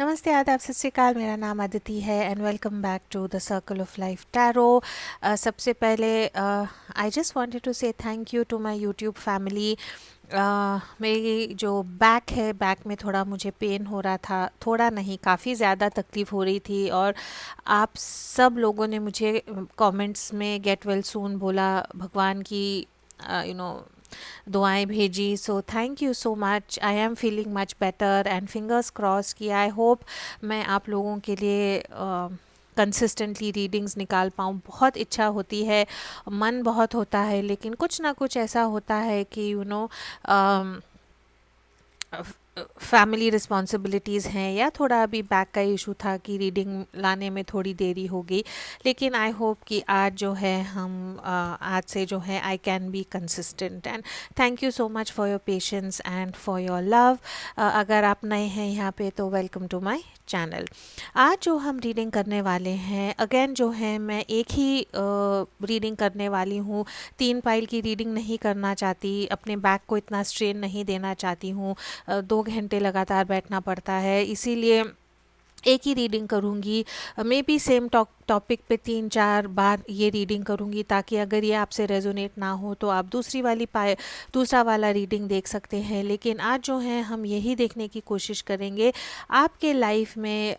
नमस्ते, आदाब, सत श्री अकाल। मेरा नाम अदिति है and welcome back to the circle of life tarot. सबसे पहले I just wanted to say thank you to my YouTube family. मेरी जो बैक है, बैक में थोड़ा मुझे पेन हो रहा था, थोड़ा नहीं काफ़ी ज़्यादा तकलीफ़ हो रही थी और आप सब लोगों ने मुझे कमेंट्स में गेट वेल सून बोला, भगवान की यू नो दुआएं भेजी। So thank you so much. I am feeling much better and fingers cross कि आई होप मैं आप लोगों के लिए कंसिस्टेंटली रीडिंग्स निकाल पाऊँ। बहुत इच्छा होती है, मन बहुत होता है, लेकिन कुछ ना कुछ ऐसा होता है कि फैमिली रिस्पॉन्सिबिलिटीज़ हैं या थोड़ा अभी बैक का इशू था कि रीडिंग लाने में थोड़ी देरी हो गई। लेकिन आई होप कि आज जो है हम आज से जो है I can be consistent and thank you so much for your patience and for your love. अगर आप नए हैं यहाँ पे तो वेलकम टू माय चैनल। आज जो हम रीडिंग करने वाले हैं, अगेन जो है मैं एक ही रीडिंग करने वाली हूँ। 3 पाइल की रीडिंग नहीं करना चाहती, अपने बैक को इतना स्ट्रेन नहीं देना चाहती हूँ। 2 घंटे लगातार बैठना पड़ता है, इसीलिए एक ही रीडिंग करूँगी। मे बी सेम टॉपिक पे 3-4 बार ये रीडिंग करूँगी, ताकि अगर ये आपसे रेजोनेट ना हो तो आप दूसरा वाला रीडिंग देख सकते हैं। लेकिन आज जो है हम यही देखने की कोशिश करेंगे आपके लाइफ में,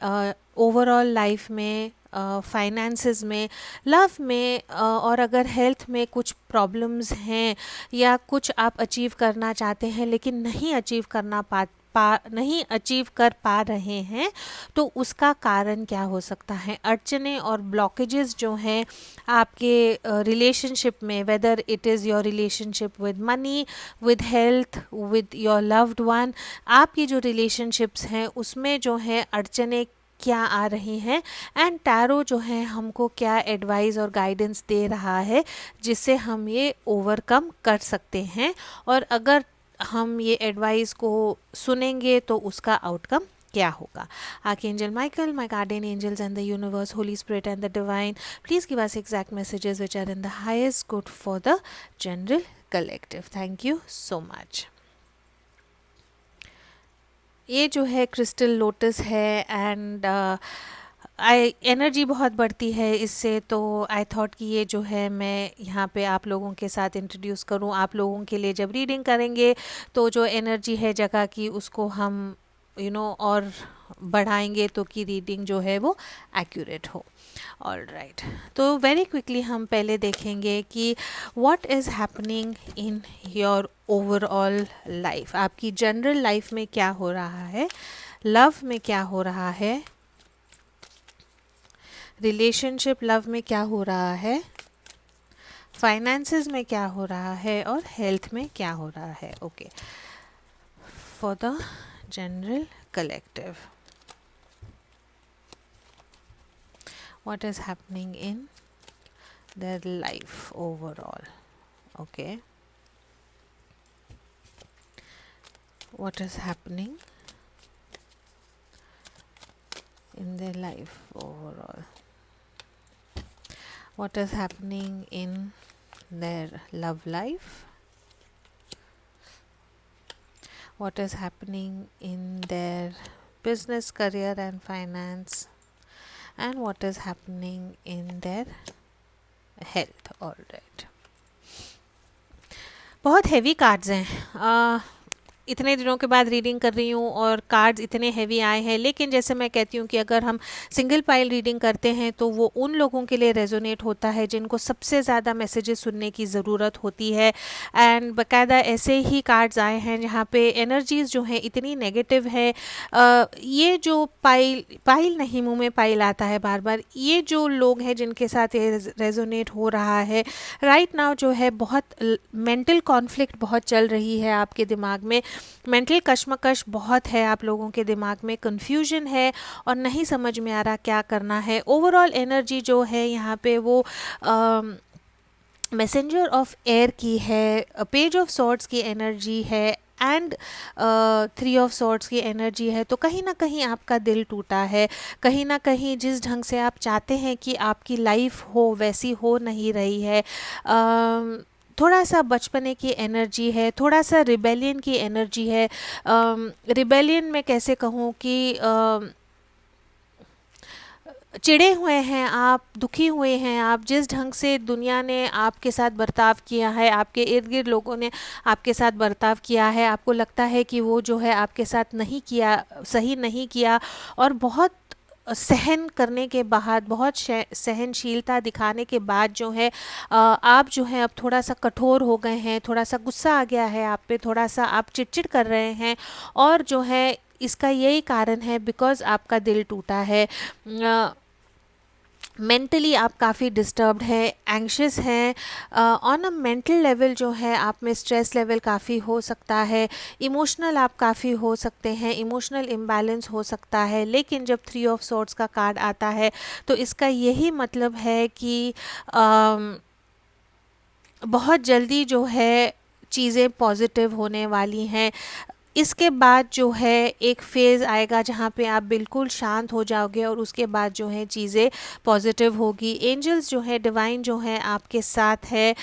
ओवरऑल लाइफ में, फाइनेंसेस में, लव में, और अगर हेल्थ में कुछ प्रॉब्लम्स हैं या कुछ आप अचीव करना चाहते हैं लेकिन नहीं अचीव कर पा रहे हैं, तो उसका कारण क्या हो सकता है। अड़चने और ब्लॉकेजेस जो हैं आपके रिलेशनशिप में, weather it is your relationship with money, with health, with your loved one, आपकी जो रिलेशनशिप्स हैं उसमें जो है अड़चने क्या आ रही हैं एंड टैरो जो है हमको क्या एडवाइस और गाइडेंस दे रहा है जिससे हम ये ओवरकम कर सकते हैं। और अगर हम ये एडवाइस को सुनेंगे तो उसका आउटकम क्या होगा। Archangel Michael, my guardian angels and the universe, holy spirit and the divine, please give us exact messages which are in the highest good for the general collective. Thank you so much. ये जो है crystal lotus है and I energy बहुत बढ़ती है इससे, तो I thought कि ये जो है मैं यहाँ पे आप लोगों के साथ इंट्रोड्यूस करूँ। आप लोगों के लिए जब रीडिंग करेंगे तो जो एनर्जी है जगह की उसको हम और बढ़ाएंगे तो कि रीडिंग जो है वो एक्यूरेट हो। ऑल राइट, तो वेरी क्विकली हम पहले देखेंगे कि what is happening in your overall life. आपकी जनरल लाइफ में क्या हो रहा है, लव में क्या हो रहा है, रिलेशनशिप लव में क्या हो रहा है, फाइनेंसेस में क्या हो रहा है और हेल्थ में क्या हो रहा है। Okay, for the general collective, what is happening in their life overall. Okay, what is happening in their life overall, what is happening in their love life, what is happening in their business, career and finance, and what is happening in their health. All right, बहुत heavy cards हैं। इतने दिनों के बाद reading कर रही हूँ और कार्ड्स इतने हैवी आए हैं, लेकिन जैसे मैं कहती हूँ कि अगर हम सिंगल पाइल रीडिंग करते हैं तो वो उन लोगों के लिए रेजोनेट होता है जिनको सबसे ज़्यादा मैसेजेस सुनने की ज़रूरत होती है। एंड बाकायदा ऐसे ही कार्ड्स आए हैं जहाँ पे एनर्जीज़ जो हैं इतनी नेगेटिव है। ये जो पाइल नहीं, मुँह में पाइल आता है बार बार, ये जो लोग हैं जिनके साथ ये रेजोनेट हो रहा है राइट नाउ, जो है बहुत मेंटल कॉन्फ्लिक्ट बहुत चल रही है आपके दिमाग में। मेंटल कश्मकश बहुत है आप लोगों के दिमाग में, कंफ्यूजन है और नहीं समझ में आ रहा क्या करना है। ओवरऑल एनर्जी जो है यहाँ पे वो मैसेंजर ऑफ एयर की है, पेज ऑफ सॉर्ड्स की एनर्जी है एंड 3 ऑफ सॉर्ड्स की एनर्जी है। तो कहीं ना कहीं आपका दिल टूटा है, कहीं ना कहीं जिस ढंग से आप चाहते हैं कि आपकी लाइफ हो वैसी हो नहीं रही है। थोड़ा सा बचपने की एनर्जी है, थोड़ा सा रिबेलियन की एनर्जी है। रिबेलियन में कैसे कहूँ कि चिढ़े हुए हैं आप, दुखी हुए हैं आप, जिस ढंग से दुनिया ने आपके साथ बर्ताव किया है, आपके इर्द गिर्द लोगों ने आपके साथ बर्ताव किया है, आपको लगता है कि वो जो है आपके साथ नहीं किया, सही नहीं किया, और बहुत सहन करने के बाद, बहुत सहनशीलता दिखाने के बाद जो है आप जो है अब थोड़ा सा कठोर हो गए हैं, थोड़ा सा गुस्सा आ गया है आप पे, थोड़ा सा आप चिड़चिड़ कर रहे हैं। और जो है इसका यही कारण है बिकॉज़ आपका दिल टूटा है। मेंटली आप काफ़ी डिस्टर्ब्ड हैं, एंग्शियस हैं, ऑन अ मेंटल लेवल जो है आप में स्ट्रेस लेवल काफ़ी हो सकता है, इमोशनल आप काफ़ी हो सकते हैं, इमोशनल इम्बैलेंस हो सकता है। लेकिन जब थ्री ऑफ सॉर्ड्स का कार्ड आता है तो इसका यही मतलब है कि अम, बहुत जल्दी जो है चीज़ें पॉजिटिव होने वाली हैं। इसके बाद जो है एक फ़ेज़ आएगा जहाँ पे आप बिल्कुल शांत हो जाओगे और उसके बाद जो है चीज़ें पॉजिटिव होगी। एंजल्स जो है, डिवाइन जो है आपके साथ है।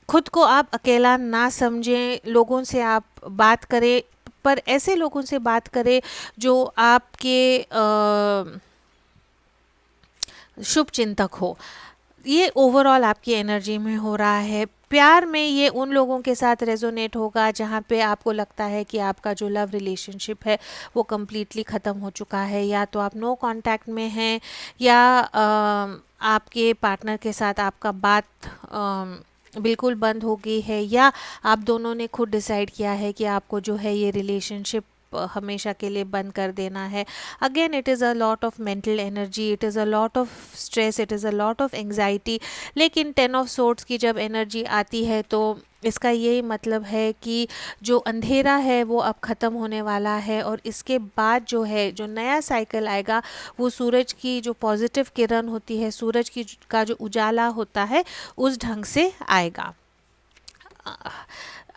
खुद को आप अकेला ना समझें, लोगों से आप बात करें, पर ऐसे लोगों से बात करें जो आपके शुभ चिंतक हो। ये ओवरऑल आपकी एनर्जी में हो रहा है। प्यार में ये उन लोगों के साथ रेजोनेट होगा जहाँ पे आपको लगता है कि आपका जो लव रिलेशनशिप है वो कम्प्लीटली ख़त्म हो चुका है, या तो आप नो कांटेक्ट में हैं, या आपके पार्टनर के साथ आपका बात बिल्कुल बंद हो गई है, या आप दोनों ने खुद डिसाइड किया है कि आपको जो है ये रिलेशनशिप हमेशा के लिए बंद कर देना है। Again it is a lot of mental energy, it is a lot of stress, it is a lot of anxiety. लेकिन टेन ऑफ सोर्ड्स की जब एनर्जी आती है तो इसका यही मतलब है कि जो अंधेरा है वो अब ख़त्म होने वाला है, और इसके बाद जो है जो नया साइकिल आएगा वो सूरज की जो पॉजिटिव किरण होती है, सूरज की का जो उजाला होता है उस ढंग से आएगा।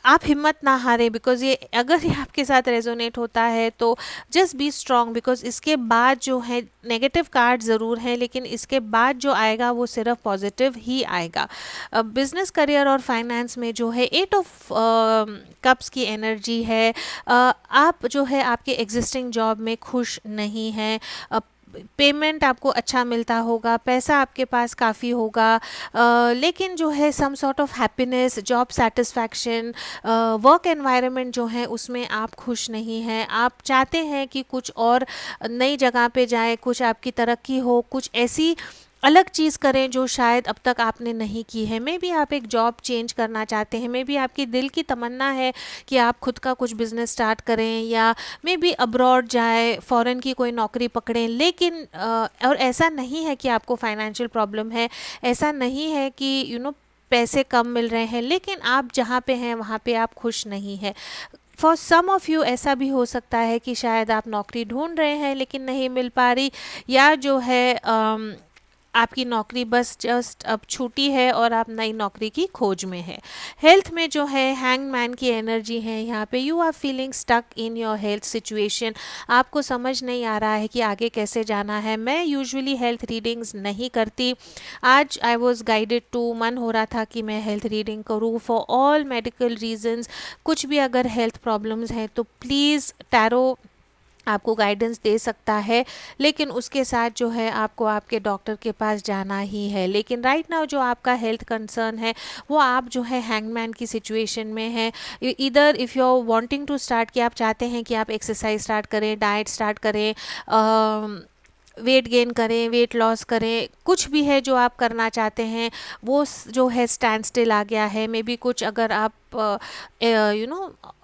आप हिम्मत ना हारें, बिकॉज़ ये अगर ये आपके साथ रेजोनेट होता है तो जस्ट बी स्ट्रांग, बिकॉज़ इसके बाद जो है नेगेटिव कार्ड ज़रूर हैं लेकिन इसके बाद जो आएगा वो सिर्फ पॉजिटिव ही आएगा। बिजनेस, करियर और फाइनेंस में जो है एट ऑफ कप्स की एनर्जी है। आप जो है आपके एग्जिस्टिंग जॉब में खुश नहीं हैं, पेमेंट आपको अच्छा मिलता होगा, पैसा आपके पास काफ़ी होगा, लेकिन जो है some sort of happiness, job satisfaction, work environment जो है उसमें आप खुश नहीं हैं। आप चाहते हैं कि कुछ और नई जगह पे जाएं, कुछ आपकी तरक्की हो, कुछ ऐसी अलग चीज़ करें जो शायद अब तक आपने नहीं की है। मे बी आप एक जॉब चेंज करना चाहते हैं, मे बी आपकी दिल की तमन्ना है कि आप खुद का कुछ बिजनेस स्टार्ट करें, या मे बी अब्रॉड जाए, फॉरेन की कोई नौकरी पकड़ें। लेकिन और ऐसा नहीं है कि आपको फाइनेंशियल प्रॉब्लम है, ऐसा नहीं है कि पैसे कम मिल रहे हैं, लेकिन आप जहाँ पे हैं वहाँ पे आप खुश नहीं हैं। फॉर सम ऑफ़ यू ऐसा भी हो सकता है कि शायद आप नौकरी ढूंढ रहे हैं लेकिन नहीं मिल पा रही, या जो है आपकी नौकरी बस जस्ट अब छूटी है और आप नई नौकरी की खोज में है। हेल्थ में जो है हैंगमैन की एनर्जी है यहाँ पे। You are feeling stuck in your health situation. आपको समझ नहीं आ रहा है कि आगे कैसे जाना है। मैं यूजुअली हेल्थ रीडिंग्स नहीं करती, आज आई वॉज गाइडेड टू, मन हो रहा था कि मैं हेल्थ रीडिंग करूँ फॉर ऑल मेडिकल रीजंस। कुछ भी अगर हेल्थ प्रॉब्लम्स हैं तो प्लीज़ टैरो आपको गाइडेंस दे सकता है, लेकिन उसके साथ जो है आपको आपके डॉक्टर के पास जाना ही है। लेकिन राइट नाउ जो आपका हेल्थ कंसर्न है वो आप जो है हैंगमैन की सिचुएशन में है। इधर if you are wanting to start, कि आप चाहते हैं कि आप एक्सरसाइज स्टार्ट करें, डाइट स्टार्ट करें, वेट गेन करें, वेट लॉस करें, कुछ भी है जो आप करना चाहते हैं वो जो है स्टैंड स्टिल आ गया है। मे बी कुछ अगर आप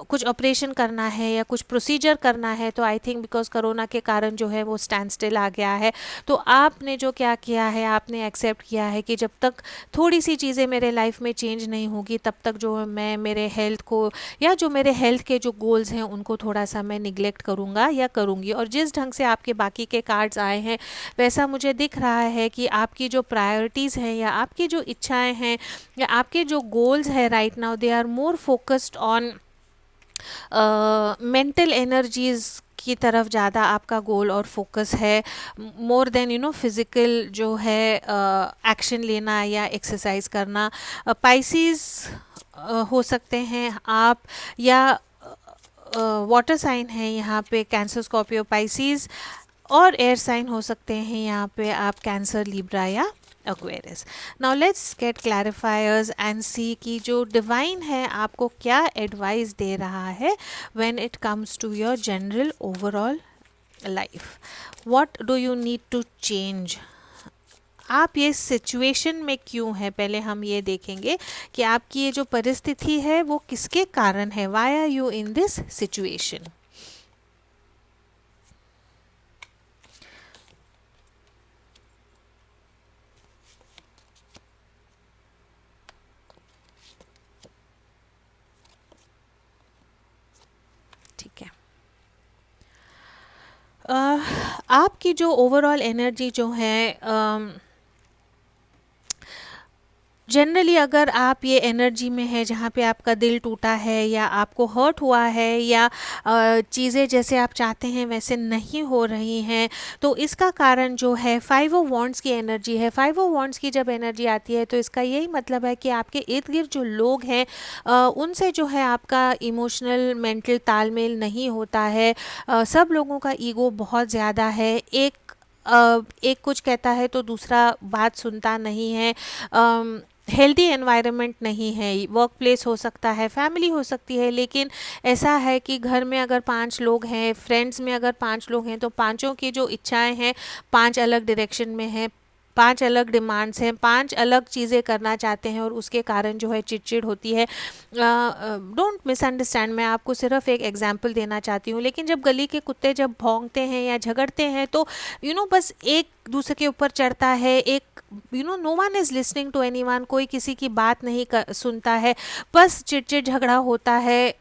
कुछ ऑपरेशन करना है या कुछ प्रोसीजर करना है तो आई थिंक बिकॉज कोरोना के कारण जो है वो स्टैंड स्टिल आ गया है। तो आपने जो क्या किया है, आपने एक्सेप्ट किया है कि जब तक थोड़ी सी चीज़ें मेरे लाइफ में चेंज नहीं होगी तब तक जो है मैं मेरे हेल्थ को, या जो मेरे हेल्थ के जो गोल्स हैं उनको थोड़ा सा मैं निगलेक्ट करूँगा या करूँगी। और जिस ढंग से आपके बाकी के कार्ड्स आए हैं वैसा मुझे दिख रहा है कि आपकी जो प्रायोरिटीज़ हैं या आपकी जो इच्छाएं हैं या आपके जो गोल्स हैं right now, they are more focused on mental energies की तरफ ज़्यादा आपका गोल और फोकस है, मोर देन फिज़िकल जो है एक्शन लेना या एक्सरसाइज करना। पाइसिस हो सकते हैं आप, या वाटर साइन है यहाँ पे कैंसर, स्कॉर्पियो, पाइसिस। और एयर साइन हो सकते हैं यहाँ पे आप कैंसर, लिब्रा या Aquarius. Now let's get clarifiers and see कि जो डिवाइन है आपको क्या एडवाइस दे रहा है when it comes to your general overall life. What do you need to change, आप ये सिचुएशन में क्यों है, पहले हम ये देखेंगे कि आपकी ये जो परिस्थिति है वो किसके कारण है, why are you in this situation. ठीक है, आपकी जो ओवरऑल एनर्जी जो है, जनरली अगर आप ये एनर्जी में है जहाँ पे आपका दिल टूटा है या आपको हर्ट हुआ है या चीज़ें जैसे आप चाहते हैं वैसे नहीं हो रही हैं, तो इसका कारण जो है 5 ऑफ वॉन्ड्स की एनर्जी है। 5 ऑफ वॉन्ड्स की जब एनर्जी आती है तो इसका यही मतलब है कि आपके इर्द गिर्द जो लोग हैं उनसे जो है आपका इमोशनल मेंटल तालमेल नहीं होता है। सब लोगों का ईगो बहुत ज़्यादा है, एक कुछ कहता है तो दूसरा बात सुनता नहीं है। हेल्दी एनवायरनमेंट नहीं है, वर्क प्लेस हो सकता है, फैमिली हो सकती है, लेकिन ऐसा है कि घर में अगर 5 लोग हैं, फ्रेंड्स में अगर 5 लोग हैं, तो पांचों की जो इच्छाएं हैं 5 अलग डायरेक्शन में हैं, 5 अलग डिमांड्स हैं, 5 अलग चीज़ें करना चाहते हैं और उसके कारण जो है चिड़चिड़ होती है। डोंट मिसअंडरस्टैंड, मैं आपको सिर्फ एक एग्जांपल देना चाहती हूँ, लेकिन जब गली के कुत्ते जब भौंकते हैं या झगड़ते हैं तो बस एक दूसरे के ऊपर चढ़ता है, एक no one is listening to anyone, कोई किसी की बात नहीं सुनता है, बस चिड़चिड़ झगड़ा होता है,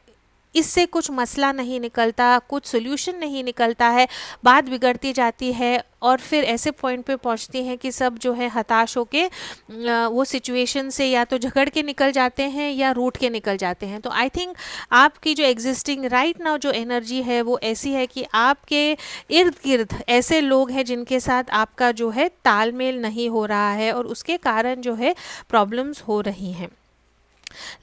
इससे कुछ मसला नहीं निकलता, कुछ सोल्यूशन नहीं निकलता है, बात बिगड़ती जाती है और फिर ऐसे पॉइंट पे पहुंचती हैं कि सब जो है हताश होके वो सिचुएशन से या तो झगड़ के निकल जाते हैं या रूठ के निकल जाते हैं। तो आई थिंक आपकी जो एग्जिस्टिंग राइट नाउ जो एनर्जी है वो ऐसी है कि आपके इर्द गिर्द ऐसे लोग हैं जिनके साथ आपका जो है तालमेल नहीं हो रहा है और उसके कारण जो है प्रॉब्लम्स हो रही हैं।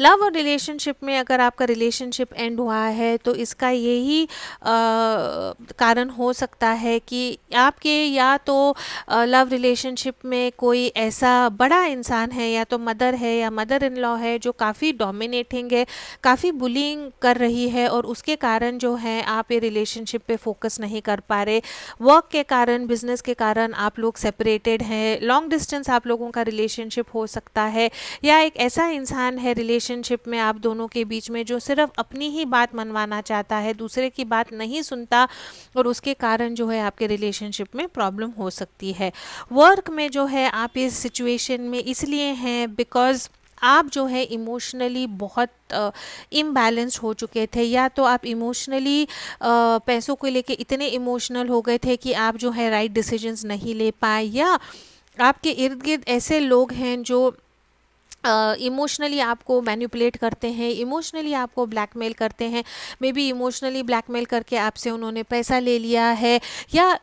लव और रिलेशनशिप में अगर आपका रिलेशनशिप एंड हुआ है तो इसका यही कारण हो सकता है कि आपके या तो लव रिलेशनशिप में कोई ऐसा बड़ा इंसान है, या तो मदर है या मदर इन लॉ है जो काफ़ी डोमिनेटिंग है, काफ़ी बुलिंग कर रही है और उसके कारण जो है आप ये रिलेशनशिप पे फोकस नहीं कर पा रहे। वर्क के कारण, बिजनेस के कारण आप लोग सेपरेटेड हैं, लॉन्ग डिस्टेंस आप लोगों का रिलेशनशिप हो सकता है, या एक ऐसा इंसान है रिलेशनशिप में आप दोनों के बीच में जो सिर्फ अपनी ही बात मनवाना चाहता है, दूसरे की बात नहीं सुनता और उसके कारण जो है आपके रिलेशनशिप में प्रॉब्लम हो सकती है। वर्क में जो है आप इस सिचुएशन में इसलिए हैं बिकॉज आप जो है इमोशनली बहुत इम्बैलेंस हो चुके थे, या तो आप इमोशनली पैसों को लेके इतने इमोशनल हो गए थे कि आप जो है राइट डिसीजंस नहीं ले पाए, या आपके इर्द गिर्द ऐसे लोग हैं जो इमोशनली आपको मैनिपुलेट करते हैं, इमोशनली आपको ब्लैकमेल करते हैं, मे बी इमोशनली ब्लैकमेल करके आपसे उन्होंने पैसा ले लिया है, या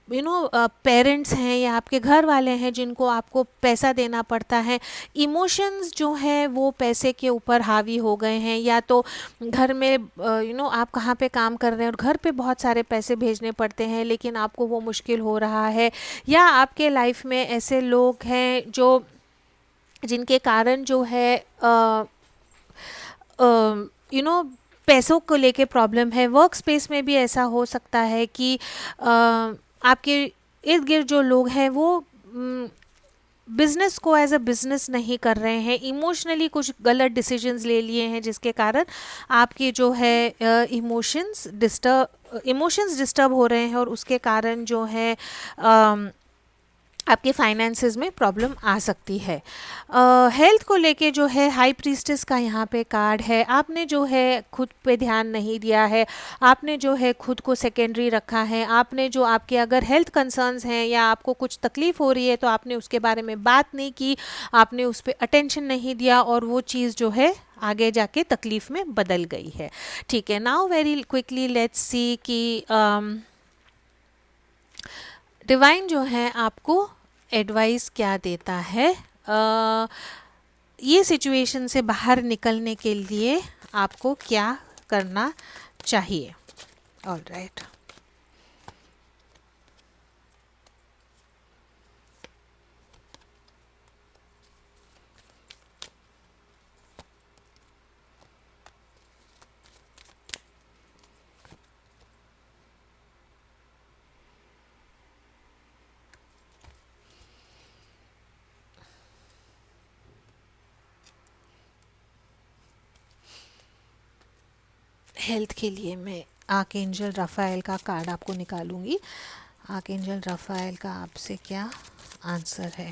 पेरेंट्स हैं या आपके घर वाले हैं जिनको आपको पैसा देना पड़ता है। इमोशंस जो है वो पैसे के ऊपर हावी हो गए हैं, या तो घर में आप कहाँ पे काम कर रहे हैं और घर पे बहुत सारे पैसे भेजने पड़ते हैं लेकिन आपको वो मुश्किल हो रहा है, या आपके लाइफ में ऐसे लोग हैं जो जिनके कारण जो है पैसों को लेके प्रॉब्लम है। वर्क स्पेस में भी ऐसा हो सकता है कि आपके इर्द गिर्द जो लोग हैं वो बिजनेस को एज अ बिजनेस नहीं कर रहे हैं, इमोशनली कुछ गलत डिसीजंस ले लिए हैं जिसके कारण आपके जो है इमोशंस डिस्टर्ब हो रहे हैं और उसके कारण जो है आपके फाइनेंसेस में प्रॉब्लम आ सकती है। हेल्थ को लेके जो है हाई प्रीस्टेस का यहाँ पे कार्ड है, आपने जो है खुद पे ध्यान नहीं दिया है, आपने जो है खुद को सेकेंडरी रखा है, आपने जो आपके अगर हेल्थ कंसर्न्स हैं या आपको कुछ तकलीफ़ हो रही है तो आपने उसके बारे में बात नहीं की, आपने उस पर अटेंशन नहीं दिया और वो चीज़ जो है आगे जाके तकलीफ़ में बदल गई है। ठीक है, नाउ वेरी क्विकली लेट्स सी कि डिवाइन जो है आपको एडवाइस क्या देता है ये सिचुएशन से बाहर निकलने के लिए आपको क्या करना चाहिए। ऑलराइट, हेल्थ के लिए मैं आर्कएंजल रफ़ाएल का कार्ड आपको निकालूंगी। आर्कएंजल रफ़ाएल का आपसे क्या आंसर है।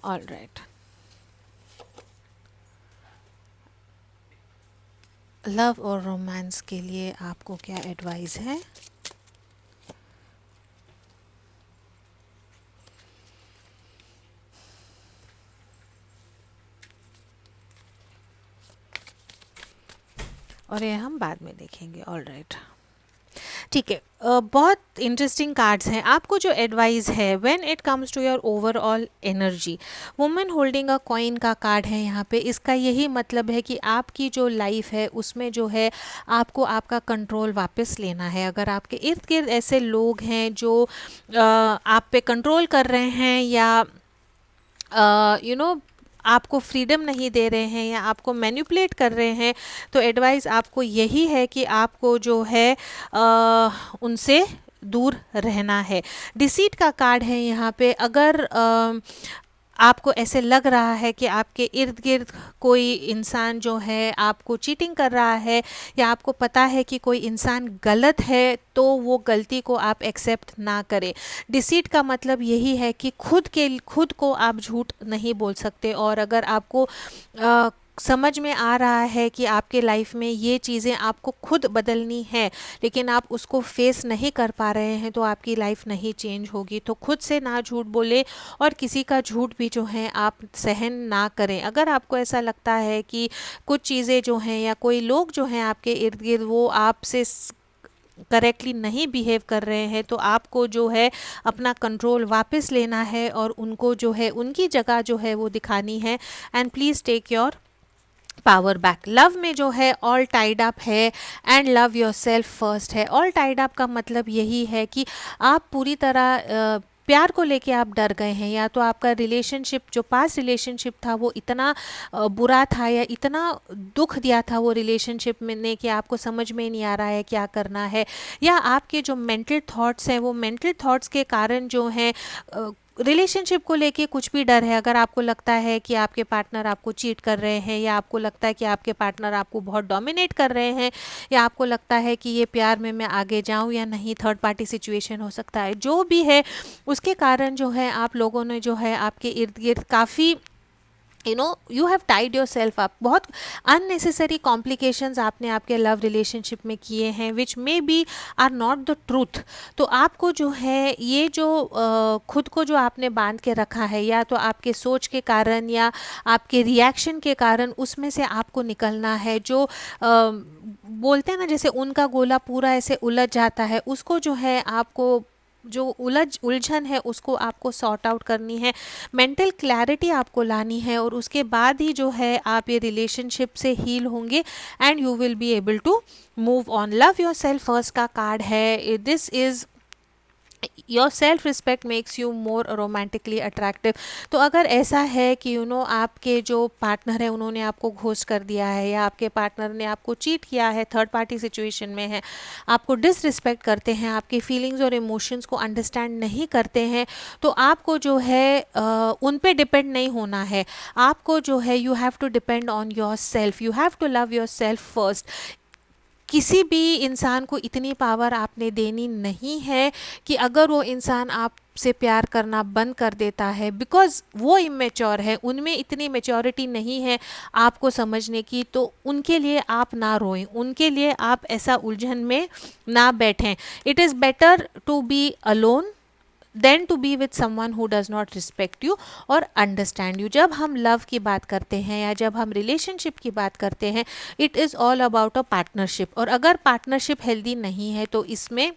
ऑल राइट, लव और रोमांस के लिए आपको क्या एडवाइस है। और ये हम बाद में देखेंगे। ऑल राइट, ठीक है। बहुत इंटरेस्टिंग कार्ड्स हैं। आपको जो एडवाइस है when it comes to your overall energy, women holding a coin का कार्ड है यहाँ पे। इसका यही मतलब है कि आपकी जो लाइफ है उसमें जो है आपको आपका कंट्रोल वापस लेना है। अगर आपके इर्द गिर्द ऐसे लोग हैं जो आप पे कंट्रोल कर रहे हैं या आपको फ्रीडम नहीं दे रहे हैं या आपको मैनिपुलेट कर रहे हैं, तो एडवाइस आपको यही है कि आपको जो है उनसे दूर रहना है। डिसीट का कार्ड है यहाँ पे। अगर आपको ऐसे लग रहा है कि आपके इर्द गिर्द कोई इंसान जो है आपको चीटिंग कर रहा है या आपको पता है कि कोई इंसान गलत है, तो वो गलती को आप एक्सेप्ट ना करें। डिसीट का मतलब यही है कि खुद को आप झूठ नहीं बोल सकते। और अगर आपको समझ में आ रहा है कि आपके लाइफ में ये चीज़ें आपको खुद बदलनी है, लेकिन आप उसको फेस नहीं कर पा रहे हैं, तो आपकी लाइफ नहीं चेंज होगी। तो खुद से ना झूठ बोले और किसी का झूठ भी जो है आप सहन ना करें। अगर आपको ऐसा लगता है कि कुछ चीज़ें जो हैं या कोई लोग जो हैं आपके इर्द गिर्द वो आपसे करेक्टली नहीं बिहेव कर रहे हैं, तो आपको जो है अपना कंट्रोल वापस लेना है और उनको जो है उनकी जगह जो है वो दिखानी है। And please take your power back. Love में जो है ऑल टाइड अप है and love yourself first है। ऑल टाइड अप का मतलब यही है कि आप पूरी तरह प्यार को लेके आप डर गए हैं, या तो आपका रिलेशनशिप जो पास्ट रिलेशनशिप था वो इतना बुरा था या इतना दुख दिया था वो रिलेशनशिप में ने कि आपको समझ में नहीं आ रहा है क्या करना है, या आपके जो मेंटल थॉट्स हैं वो मेंटल थॉट्स के कारण जो हैं रिलेशनशिप को लेके कुछ भी डर है। अगर आपको लगता है कि आपके पार्टनर आपको चीट कर रहे हैं, या आपको लगता है कि आपके पार्टनर आपको बहुत डोमिनेट कर रहे हैं, या आपको लगता है कि ये प्यार में मैं आगे जाऊं या नहीं, थर्ड पार्टी सिचुएशन हो सकता है, जो भी है उसके कारण जो है आप लोगों ने जो है आपके इर्द गिर्द काफ़ी you have tied yourself up. बहुत अननेसेसरी कॉम्प्लिकेशंस आपने आपके लव रिलेशनशिप में किए हैं which may be are not the truth. तो आपको जो है ये जो खुद को जो आपने बांध के रखा है, या तो आपके सोच के कारण या आपके रिएक्शन के कारण, उसमें से आपको निकलना है। जो बोलते हैं ना, जैसे उनका गोला पूरा ऐसे उलझ जाता है, उसको जो है आपको जो उलझन है उसको आपको सॉर्ट आउट करनी है। मेंटल क्लैरिटी आपको लानी है और उसके बाद ही जो है आप ये रिलेशनशिप से हील होंगे and you will be able to move on. Love yourself first का कार्ड है। This is your self respect makes you more romantically attractive. तो अगर ऐसा है कि आपके जो पार्टनर है उन्होंने आपको घोस्ट कर दिया है, या आपके पार्टनर ने आपको चीट किया है, थर्ड पार्टी सिचुएशन में है, आपको डिसरिस्पेक्ट करते हैं, आपकी फीलिंग्स और इमोशंस को अंडरस्टैंड नहीं करते हैं, तो आपको जो है उन पे डिपेंड नहीं होना है। आपको जो है you have to depend on yourself, you have to love yourself first. किसी भी इंसान को इतनी पावर आपने देनी नहीं है कि अगर वो इंसान आपसे प्यार करना बंद कर देता है बिकॉज वो इमेच्योर है, उनमें इतनी मेच्योरिटी नहीं है आपको समझने की, तो उनके लिए आप ना रोएं, उनके लिए आप ऐसा उलझन में ना बैठें। It is better to be alone than to be with someone who does not respect you और अंडरस्टैंड यू। जब हम लव की बात करते हैं या जब हम रिलेशनशिप की बात करते हैं, it is all about a partnership. और अगर पार्टनरशिप हेल्दी नहीं है तो इसमें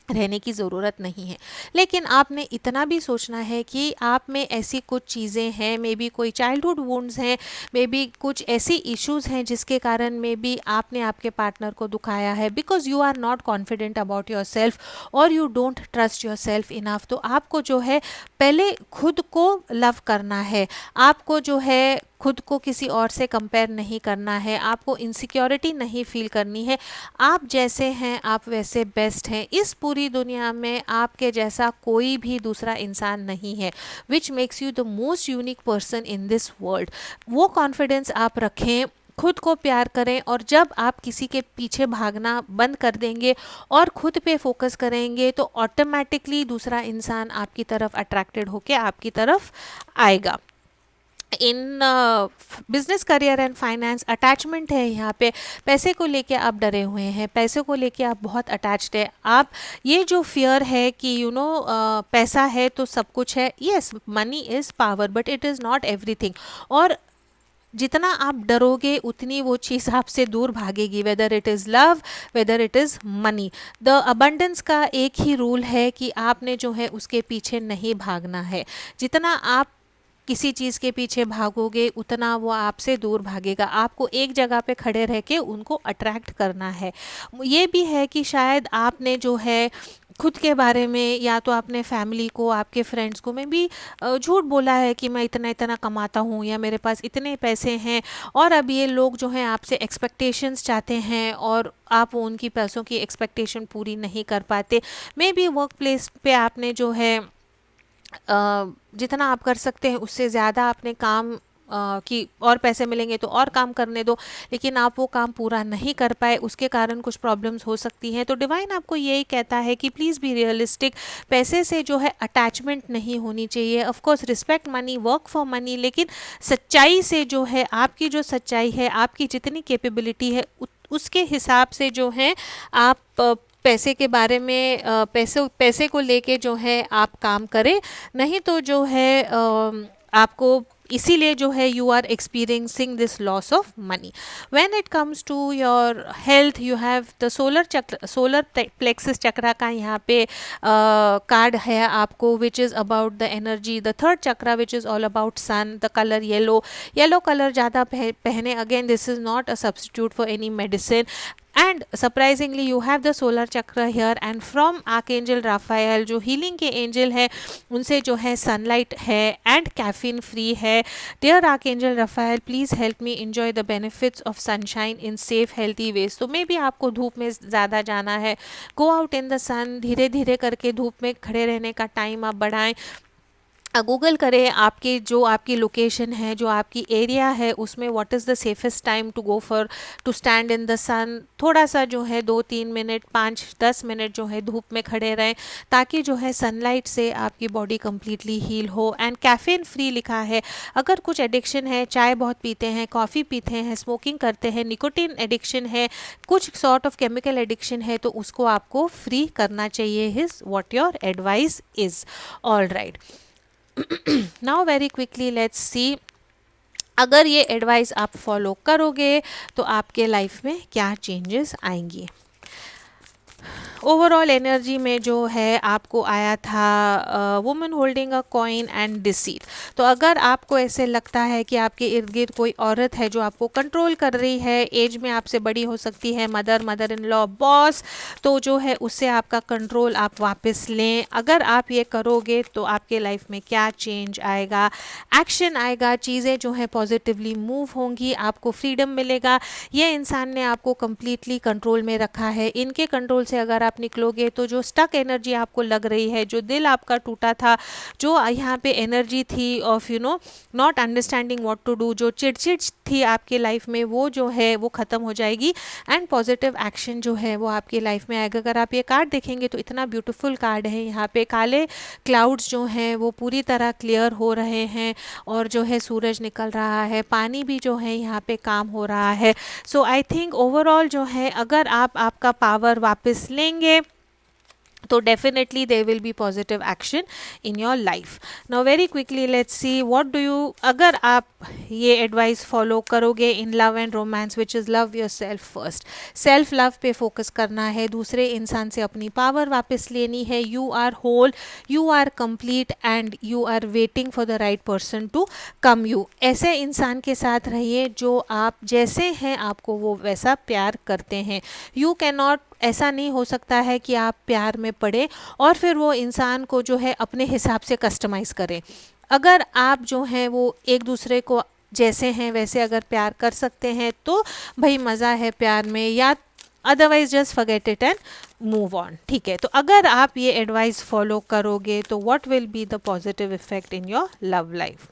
रहने की ज़रूरत नहीं है। लेकिन आपने इतना भी सोचना है कि आप में ऐसी कुछ चीज़ें हैं, मे बी कोई चाइल्डहुड वुंड्स हैं, मे बी कुछ ऐसी इश्यूज़ हैं जिसके कारण मे बी आपने आपके पार्टनर को दुखाया है because you are not confident about yourself और you don't trust yourself enough. तो आपको जो है पहले खुद को लव करना है, आपको जो है खुद को किसी और से कंपेयर नहीं करना है, आपको इनसिक्योरिटी नहीं फील करनी है। आप जैसे हैं आप वैसे बेस्ट हैं। इस पूरी दुनिया में आपके जैसा कोई भी दूसरा इंसान नहीं है, which makes you the most unique person in this world. वो कॉन्फिडेंस आप रखें, खुद को प्यार करें, और जब आप किसी के पीछे भागना बंद कर देंगे और खुद पे फोकस करेंगे तो ऑटोमेटिकली दूसरा इंसान आपकी तरफ अट्रैक्टेड होके आपकी तरफ आएगा। In business career and finance attachment है यहाँ पे। पैसे को लेके आप डरे हुए हैं, पैसे को लेके आप बहुत अटैच्ड है। आप ये जो फियर है कि पैसा है तो सब कुछ है, yes money is power but it is not everything. और जितना आप डरोगे उतनी वो चीज़ आपसे दूर भागेगी, whether it is love, whether it is money. The abundance का एक ही रूल है कि आपने जो है उसके पीछे नहीं भागना है। जितना आप किसी चीज़ के पीछे भागोगे उतना वो आपसे दूर भागेगा। आपको एक जगह पे खड़े रह के उनको अट्रैक्ट करना है। ये भी है कि शायद आपने जो है खुद के बारे में या तो अपने फैमिली को, आपके फ्रेंड्स को में भी झूठ बोला है कि मैं इतना इतना कमाता हूँ या मेरे पास इतने पैसे हैं, और अब ये लोग जो हैं आपसे एक्सपेक्टेशंस चाहते हैं और आप उनकी पैसों की एक्सपेक्टेशन पूरी नहीं कर पाते। मे बी वर्क प्लेस पे आपने जो है जितना आप कर सकते हैं उससे ज़्यादा आपने काम कि और पैसे मिलेंगे तो और काम करने दो, लेकिन आप वो काम पूरा नहीं कर पाए, उसके कारण कुछ प्रॉब्लम्स हो सकती हैं। तो डिवाइन आपको यही कहता है कि प्लीज़ बी रियलिस्टिक। पैसे से जो है अटैचमेंट नहीं होनी चाहिए। Of course respect money, work for money, लेकिन सच्चाई से जो है, आपकी जो सच्चाई है, आपकी जितनी कैपेबिलिटी है उसके हिसाब से जो है आप पैसे के बारे में पैसे को लेके जो है आप काम करें। नहीं तो जो है आपको इसीलिए जो है you are experiencing this loss of money. When it comes to your health, you have the solar plexus chakra का यहाँ पे कार्ड है आपको, which is about the energy. The third chakra which is all about sun, the colour yellow colour ज़्यादा पहने। Again this is not a substitute for any medicine. And surprisingly you have the solar chakra here, and from archangel Raphael जो healing के angel है, उनसे जो है sunlight है and caffeine free है। Dear archangel Raphael, please help me enjoy the benefits of sunshine in safe healthy ways. तो मे भी आपको धूप में ज़्यादा जाना है, गो आउट इन द सन, धीरे धीरे करके धूप में खड़े रहने का टाइम आप बढ़ाएं। गूगल करें आपकी लोकेशन है, जो आपकी एरिया है, उसमें what is the safest time to go for to stand in the sun. थोड़ा सा जो है 2-3 मिनट, 5-10 मिनट जो है धूप में खड़े रहें, ताकि जो है सनलाइट से आपकी बॉडी कम्प्लीटली हील हो। एंड कैफीन फ्री लिखा है। अगर कुछ एडिक्शन है, चाय बहुत पीते हैं, कॉफ़ी पीते हैं, स्मोकिंग करते हैं, निकोटीन एडिक्शन है, कुछ सॉर्ट ऑफ केमिकल एडिक्शन है, तो उसको आपको फ्री करना चाहिए। His what your advice is. All right, now very quickly let's सी, अगर ये एडवाइस आप फॉलो करोगे तो आपके लाइफ में क्या चेंजेस आएंगी। ओवरऑल एनर्जी में जो है आपको आया था woman holding a coin and deceit. तो अगर आपको ऐसे लगता है कि आपके इर्द गिर्द कोई औरत है जो आपको कंट्रोल कर रही है, एज में आपसे बड़ी हो सकती है, मदर इन लॉ, बॉस, तो जो है उससे आपका कंट्रोल आप वापस लें। अगर आप ये करोगे तो आपके लाइफ में क्या चेंज आएगा, एक्शन आएगा, चीज़ें जो है पॉजिटिवली मूव होंगी, आपको फ्रीडम मिलेगा। ये इंसान ने आपको कंप्लीटली कंट्रोल में रखा है, इनके कंट्रोल से अगर आप निकलोगे तो जो स्टक एनर्जी आपको लग रही है, जो दिल आपका टूटा था, जो यहाँ पे एनर्जी थी of not understanding what to do, जो चिड़चिड़ थी आपकी लाइफ में, वो जो है वो ख़त्म हो जाएगी एंड पॉजिटिव एक्शन जो है वो आपकी लाइफ में आएगा। अगर आप ये कार्ड देखेंगे तो इतना ब्यूटीफुल कार्ड है। यहाँ पे काले क्लाउड्स जो हैं वो पूरी तरह क्लियर हो रहे हैं और जो है सूरज निकल रहा है, पानी भी जो है यहाँ पे काम हो रहा है। सो आई थिंक ओवरऑल जो है अगर आप आपका पावर वापस लेंगे तो definitely there will be positive action in your life. Now very quickly let's see what do you, अगर आप ये एडवाइस फॉलो करोगे in love and romance, which is love yourself first. Self love पे focus करना है, दूसरे इंसान से अपनी पावर वापस लेनी है। You are whole, you are complete and you are waiting for the right person to come you. ऐसे इंसान के साथ रहिए जो आप जैसे हैं आपको वो वैसा प्यार करते हैं। यू कैन नॉट, ऐसा नहीं हो सकता है कि आप प्यार में पड़े और फिर वो इंसान को जो है अपने हिसाब से कस्टमाइज़ करें। अगर आप जो है वो एक दूसरे को जैसे हैं वैसे अगर प्यार कर सकते हैं तो भाई मज़ा है प्यार में, या otherwise just forget it and move on. ठीक है, तो अगर आप ये एडवाइस फॉलो करोगे तो what will be the positive effect in your love life?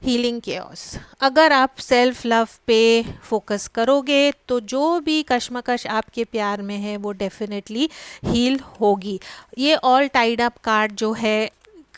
Healing chaos. अगर आप सेल्फ लव पे फोकस करोगे तो जो भी कश्मकश आपके प्यार में है वो डेफिनेटली हील होगी। ये ऑल टाइड अप कार्ड जो है,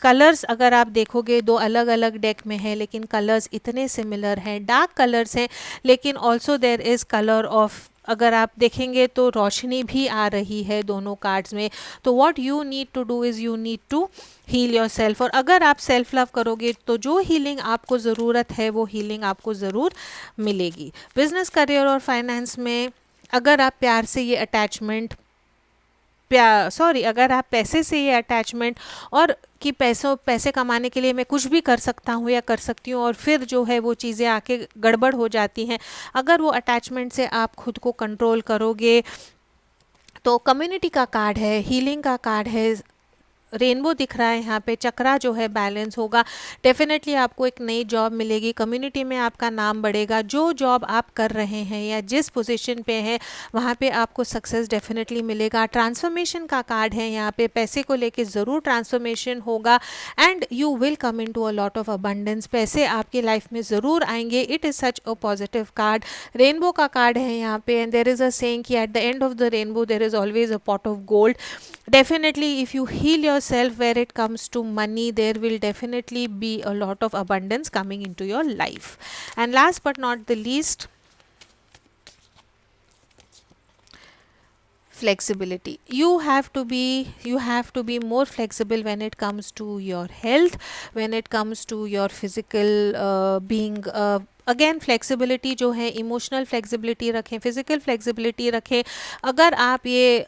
कलर्स अगर आप देखोगे दो अलग अलग डेक में है लेकिन कलर्स इतने सिमिलर हैं, डार्क कलर्स हैं लेकिन also there is colour of, अगर आप देखेंगे तो रोशनी भी आ रही है दोनों कार्ड्स में। तो what you need to do is you need to heal yourself, और अगर आप सेल्फ लव करोगे तो जो हीलिंग आपको ज़रूरत है वो हीलिंग आपको ज़रूर मिलेगी। बिजनेस, करियर और फाइनेंस में अगर आप प्यार से ये अटैचमेंट, अगर आप पैसे से ये अटैचमेंट और कि पैसे कमाने के लिए मैं कुछ भी कर सकता हूँ या कर सकती हूँ और फिर जो है वो चीज़ें आके गड़बड़ हो जाती हैं, अगर वो अटैचमेंट से आप खुद को कंट्रोल करोगे तो कम्युनिटी का कार्ड है, हीलिंग का कार्ड है, रेनबो दिख रहा है यहाँ पे, चक्रा जो है बैलेंस होगा, डेफिनेटली आपको एक नई जॉब मिलेगी, कम्युनिटी में आपका नाम बढ़ेगा, जो जॉब आप कर रहे हैं या जिस पोजीशन पे हैं वहाँ पे आपको सक्सेस डेफिनेटली मिलेगा। ट्रांसफॉर्मेशन का कार्ड है यहाँ पे, पैसे को लेके ज़रूर ट्रांसफॉर्मेशन होगा and you will come in to a lot of abundance, पैसे आपकी लाइफ में ज़रूर आएंगे। It is such a positive card. Rainbow का कार्ड है यहाँ पे and there is a saying कि at the end of the rainbow there is always a pot of gold. Definitely if you heal yourself where it comes to money, there will definitely be a lot of abundance coming into your life. And last but not the least, flexibility. You have to be more flexible when it comes to your health, when it comes to your physical being, again flexibility जो है, emotional flexibility रखें, physical flexibility रखें। अगर आप ये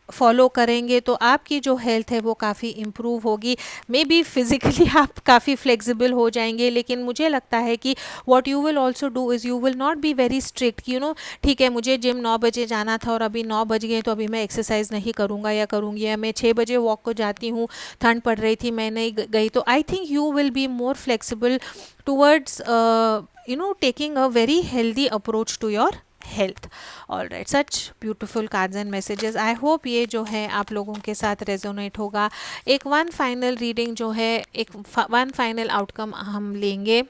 follow करेंगे तो आपकी जो हेल्थ है वो काफ़ी इम्प्रूव होगी। मे बी फिज़िकली आप काफ़ी फ्लेक्सिबल हो जाएंगे, लेकिन मुझे लगता है कि what you will also do is you will not be very strict, ठीक है मुझे जिम 9 बजे जाना था और अभी 9 बज गए तो अभी मैं एक्सरसाइज नहीं करूँगा या करूँगी, या मैं 6 बजे वॉक को जाती हूँ, ठंड पड़ रही थी मैं नहीं गई। तो I think you will be more flexible towards taking a very healthy approach to your health. All right, such beautiful cards and messages. I hope ये जो है आप लोगों के साथ रेजोनेट होगा। एक वन फाइनल रीडिंग जो है, एक वन फाइनल आउटकम हम लेंगे।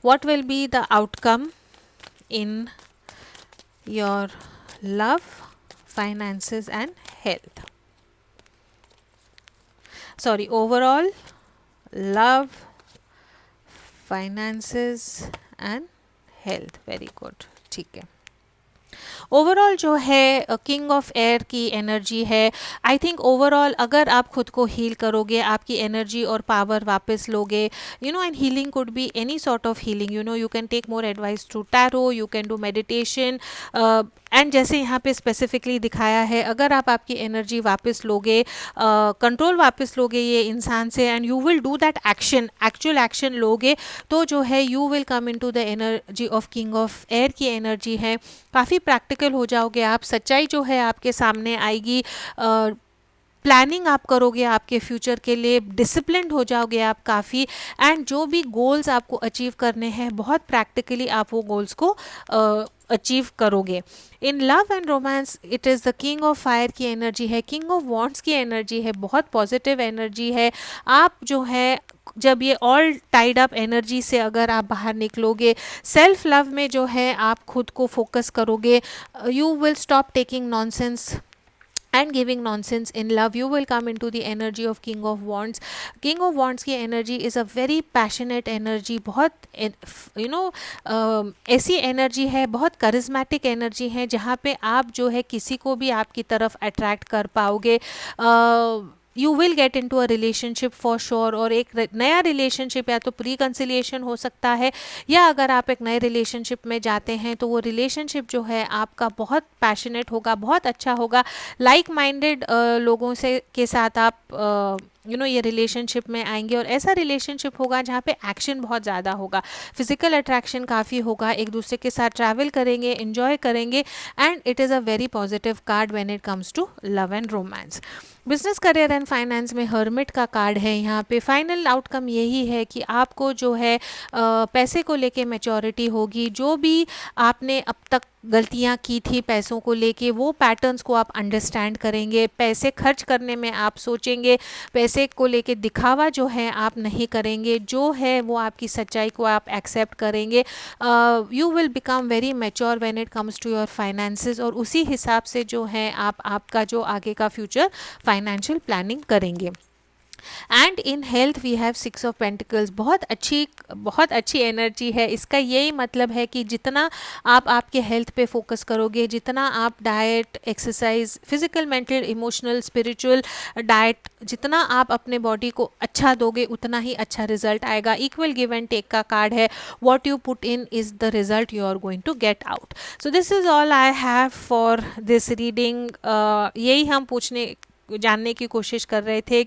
What will be the outcome in your love, finances and health? Sorry, overall love, finances and health. Very good, ठीक है। ओवरऑल जो है किंग ऑफ एयर की एनर्जी है। आई थिंक ओवरऑल अगर आप खुद को हील करोगे, आपकी एनर्जी और पावर वापस लोगे, and healing could be any sort of healing, you can take more advice through tarot, you can do meditation, and जैसे यहाँ पे स्पेसिफिकली दिखाया है, अगर आप आपकी एनर्जी वापस लोगे, कंट्रोल वापस लोगे ये इंसान से, and you will do that action, actual action लोगे, तो जो है you will come into the energy of king of air की एनर्जी है। काफ़ी प्रैक्टिकल हो जाओगे आप, सच्चाई जो है आपके सामने आएगी, प्लानिंग आप करोगे आपके फ्यूचर के लिए, डिसिप्लिन्ड हो जाओगे आप काफ़ी, एंड जो भी गोल्स आपको अचीव करने हैं बहुत प्रैक्टिकली आप वो गोल्स को अचीव करोगे। In love and romance it is the king of fire की एनर्जी है, किंग ऑफ वॉन्ड्स की एनर्जी है, बहुत पॉजिटिव एनर्जी है। आप जो है जब ये ऑल टाइड अप एनर्जी से अगर आप बाहर निकलोगे, सेल्फ लव में जो है आप खुद को फोकस करोगे, you will stop taking nonsense and giving nonsense in love, you will come into the energy of king of wands. King of wands की energy is a very passionate energy, बहुत ऐसी एनर्जी है, बहुत charismatic energy है, जहाँ पे आप जो है किसी को भी आपकी तरफ अट्रैक्ट कर पाओगे। You will get in to a relationship for sure, और एक नया रिलेशनशिप या तो प्री कंसिलिएशन हो सकता है, या अगर आप एक नए रिलेशनशिप में जाते हैं तो वो रिलेशनशिप जो है आपका बहुत पैशनेट होगा, बहुत अच्छा होगा। लाइक माइंडेड लोगों से के साथ आप ये रिलेशनशिप में आएंगे, और ऐसा रिलेशनशिप होगा जहाँ पे एक्शन बहुत ज़्यादा होगा, फिजिकल अट्रैक्शन काफ़ी होगा, एक दूसरे के साथ ट्रैवल करेंगे, एंजॉय करेंगे, and it is a very positive card when it comes to love and romance. Business career and finance में हर्मिट का कार्ड है। यहाँ पे फाइनल आउटकम यही है कि आपको जो है पैसे को लेके मैच्योरिटी होगी। जो भी आपने अब तक गलतियाँ की थी पैसों को लेके, वो पैटर्न्स को आप अंडरस्टैंड करेंगे, पैसे खर्च करने में आप सोचेंगे, पैसे को लेके दिखावा जो है आप नहीं करेंगे, जो है वो आपकी सच्चाई को आप एक्सेप्ट करेंगे। You will become very mature when it comes to your finances, और उसी हिसाब से जो है आप आपका जो आगे का फ्यूचर फाइनेंशियल प्लानिंग करेंगे। And in health we have 6 of pentacles, बहुत अच्छी एनर्जी है। इसका यही मतलब है कि जितना आप आपके हेल्थ पे फोकस करोगे, जितना आप diet, exercise, physical, mental, emotional, spiritual diet, जितना आप अपने बॉडी को अच्छा दोगे, उतना ही अच्छा रिजल्ट आएगा। इक्वल गिव एंड टेक का कार्ड है। What you put in is the result you are going to get out. So this is all I have for this reading. यही हम पूछने जानने की कोशिश कर रहे थे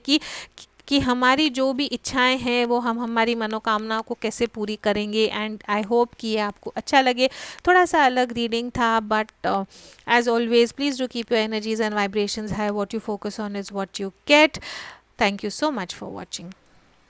कि हमारी जो भी इच्छाएं हैं वो हम हमारी मनोकामनाओं को कैसे पूरी करेंगे। एंड आई होप कि ये आपको अच्छा लगे। थोड़ा सा अलग रीडिंग था, but as always please do keep your energies and vibrations high. What you focus on is what you get. Thank you so much for watching.